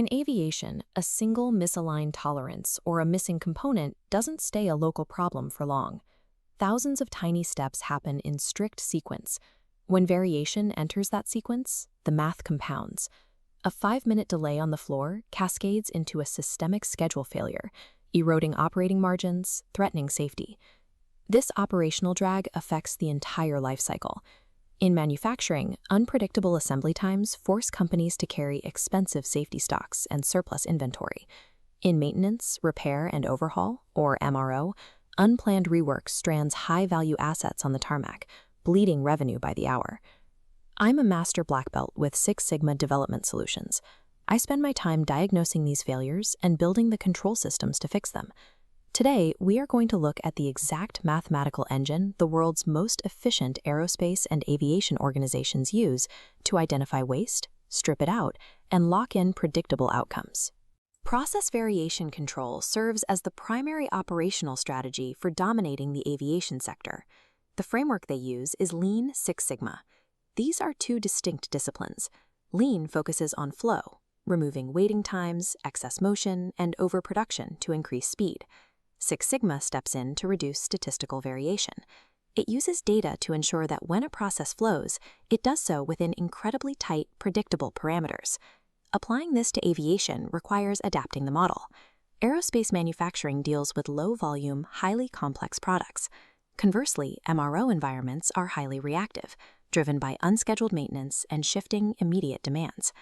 In aviation, a single misaligned tolerance or a missing component doesn't stay a local problem for long. Thousands of tiny steps happen in strict sequence. When variation enters that sequence, the math compounds. A 5-minute delay on the floor cascades into a systemic schedule failure, eroding operating margins, threatening safety. This operational drag affects the entire life cycle. In manufacturing, unpredictable assembly times force companies to carry expensive safety stocks and surplus inventory. In maintenance, repair, and overhaul, or MRO, unplanned rework strands high-value assets on the tarmac, bleeding revenue by the hour. I'm a master black belt with Six Sigma Development Solutions. I spend my time diagnosing these failures and building the control systems to fix them. Today, we are going to look at the exact mathematical engine the world's most efficient aerospace and aviation organizations use to identify waste, strip it out, and lock in predictable outcomes. Process variation control serves as the primary operational strategy for dominating the aviation sector. The framework they use is Lean Six Sigma. These are two distinct disciplines. Lean focuses on flow, removing waiting times, excess motion, and overproduction to increase speed. Six Sigma steps in to reduce statistical variation. It uses data to ensure that when a process flows, it does so within incredibly tight, predictable parameters. Applying this to aviation requires adapting the model. Aerospace manufacturing deals with low-volume, highly complex products. Conversely, MRO environments are highly reactive, driven by unscheduled maintenance and shifting immediate demands.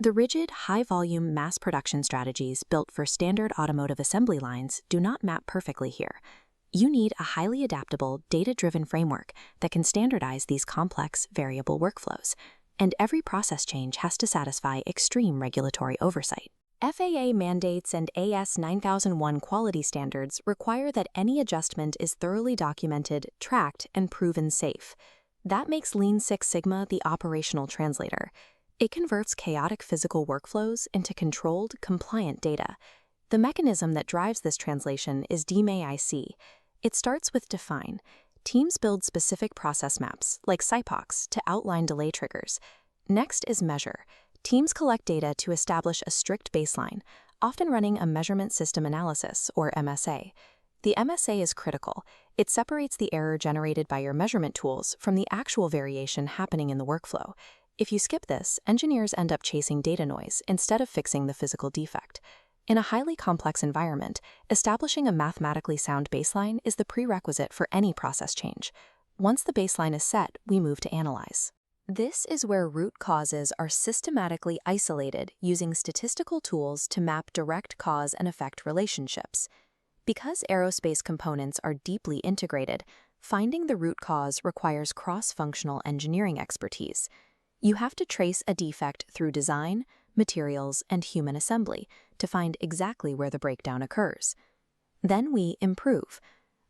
The rigid, high-volume mass production strategies built for standard automotive assembly lines do not map perfectly here. You need a highly adaptable, data-driven framework that can standardize these complex, variable workflows, and every process change has to satisfy extreme regulatory oversight. FAA mandates and AS 9001 quality standards require that any adjustment is thoroughly documented, tracked, and proven safe. That makes Lean Six Sigma the operational translator. It converts chaotic physical workflows into controlled, compliant data. The mechanism that drives this translation is DMAIC. It starts with define. Teams build specific process maps, like SIPOCs, to outline delay triggers. Next is measure. Teams collect data to establish a strict baseline, often running a measurement system analysis, or MSA. The MSA is critical. It separates the error generated by your measurement tools from the actual variation happening in the workflow. If you skip this, engineers end up chasing data noise instead of fixing the physical defect. In a highly complex environment, establishing a mathematically sound baseline is the prerequisite for any process change. Once the baseline is set, we move to analyze. This is where root causes are systematically isolated using statistical tools to map direct cause and effect relationships. Because aerospace components are deeply integrated, finding the root cause requires cross-functional engineering expertise. You have to trace a defect through design, materials, and human assembly to find exactly where the breakdown occurs. Then we improve.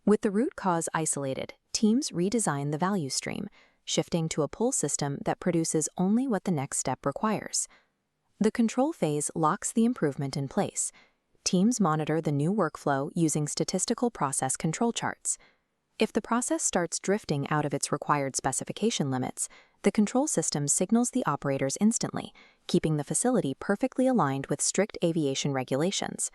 With the root cause isolated, teams redesign the value stream, shifting to a pull system that produces only what the next step requires. The control phase locks the improvement in place. Teams monitor the new workflow using statistical process control charts. If the process starts drifting out of its required specification limits, the control system signals the operators instantly, keeping the facility perfectly aligned with strict aviation regulations.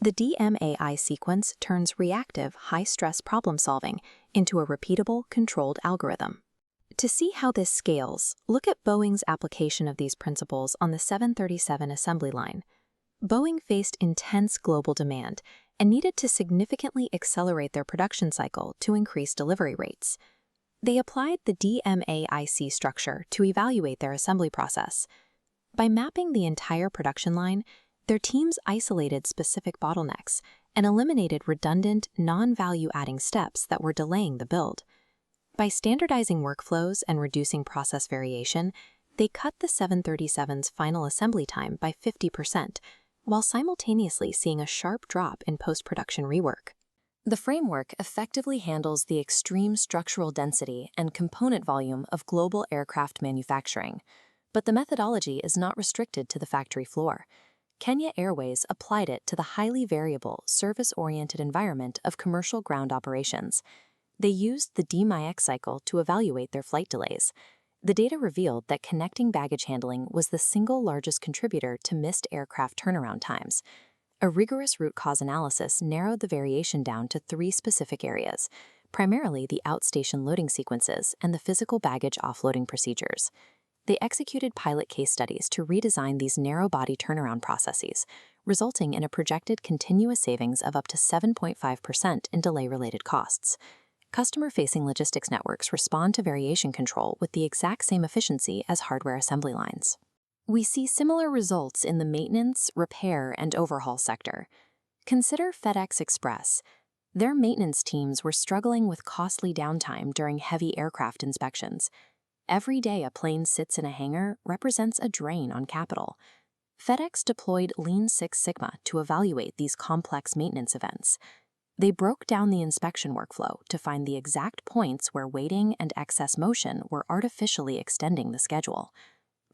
The DMAI sequence turns reactive, high-stress problem-solving into a repeatable, controlled algorithm. To see how this scales, look at Boeing's application of these principles on the 737 assembly line. Boeing faced intense global demand and needed to significantly accelerate their production cycle to increase delivery rates. They applied the DMAIC structure to evaluate their assembly process. By mapping the entire production line, their teams isolated specific bottlenecks and eliminated redundant, non-value-adding steps that were delaying the build. By standardizing workflows and reducing process variation, they cut the 737's final assembly time by 50%, while simultaneously seeing a sharp drop in post-production rework. The framework effectively handles the extreme structural density and component volume of global aircraft manufacturing, but the methodology is not restricted to the factory floor. Kenya Airways applied it to the highly variable, service-oriented environment of commercial ground operations. They used the DMAIC cycle to evaluate their flight delays. The data revealed that connecting baggage handling was the single largest contributor to missed aircraft turnaround times. A rigorous root cause analysis narrowed the variation down to 3 specific areas, primarily the outstation loading sequences and the physical baggage offloading procedures. They executed pilot case studies to redesign these narrow-body turnaround processes, resulting in a projected continuous savings of up to 7.5% in delay-related costs. Customer-facing logistics networks respond to variation control with the exact same efficiency as hardware assembly lines. We see similar results in the maintenance, repair, and overhaul sector. Consider FedEx Express. Their maintenance teams were struggling with costly downtime during heavy aircraft inspections. Every day a plane sits in a hangar represents a drain on capital. FedEx deployed Lean Six Sigma to evaluate these complex maintenance events. They broke down the inspection workflow to find the exact points where waiting and excess motion were artificially extending the schedule.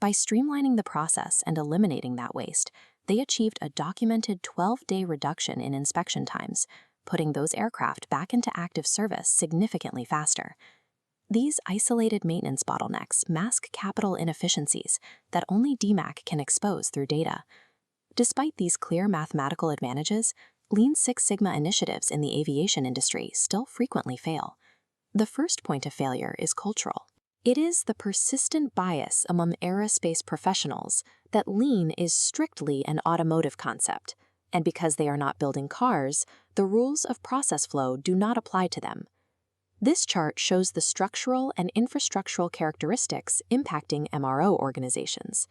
By streamlining the process and eliminating that waste, they achieved a documented 12-day reduction in inspection times, putting those aircraft back into active service significantly faster. These isolated maintenance bottlenecks mask capital inefficiencies that only DMAIC can expose through data. Despite these clear mathematical advantages, Lean Six Sigma initiatives in the aviation industry still frequently fail. The first point of failure is cultural. It is the persistent bias among aerospace professionals that Lean is strictly an automotive concept, and because they are not building cars, the rules of process flow do not apply to them. This chart shows the structural and infrastructural characteristics impacting MRO organizations.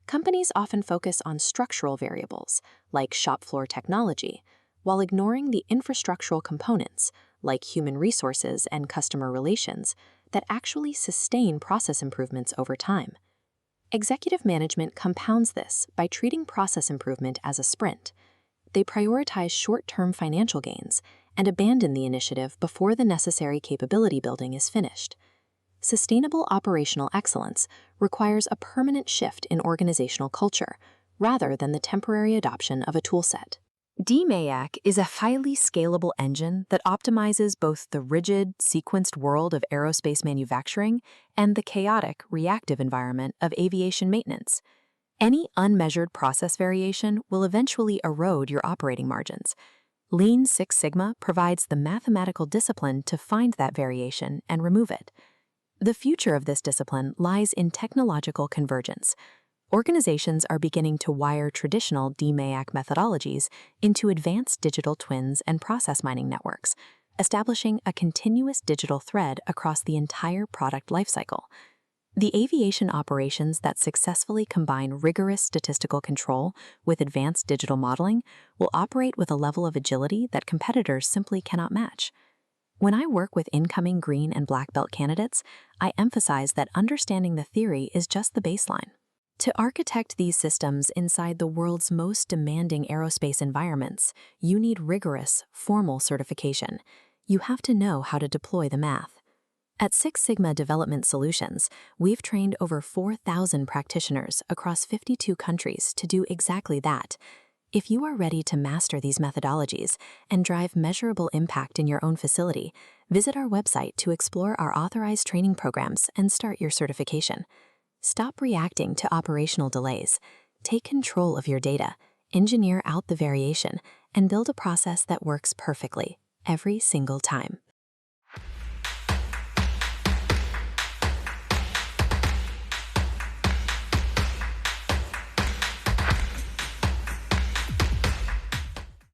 Companies often focus on structural variables, like shop floor technology, while ignoring the infrastructural components, like human resources and customer relations, that actually sustain process improvements over time. Executive management compounds this by treating process improvement as a sprint. They prioritize short-term financial gains and abandon the initiative before the necessary capability building is finished. Sustainable operational excellence requires a permanent shift in organizational culture, rather than the temporary adoption of a toolset. DMAIC is a highly scalable engine that optimizes both the rigid, sequenced world of aerospace manufacturing and the chaotic, reactive environment of aviation maintenance. Any unmeasured process variation will eventually erode your operating margins. Lean Six Sigma provides the mathematical discipline to find that variation and remove it. The future of this discipline lies in technological convergence. Organizations are beginning to wire traditional DMAIC methodologies into advanced digital twins and process mining networks, establishing a continuous digital thread across the entire product lifecycle. The aviation operations that successfully combine rigorous statistical control with advanced digital modeling will operate with a level of agility that competitors simply cannot match. When I work with incoming green and black belt candidates, I emphasize that understanding the theory is just the baseline. To architect these systems inside the world's most demanding aerospace environments, you need rigorous, formal certification. You have to know how to deploy the math. At Six Sigma Development Solutions, we've trained over 4,000 practitioners across 52 countries to do exactly that. If you are ready to master these methodologies and drive measurable impact in your own facility, visit our website to explore our authorized training programs and start your certification. Stop reacting to operational delays. Take control of your data, engineer out the variation, and build a process that works perfectly every single time.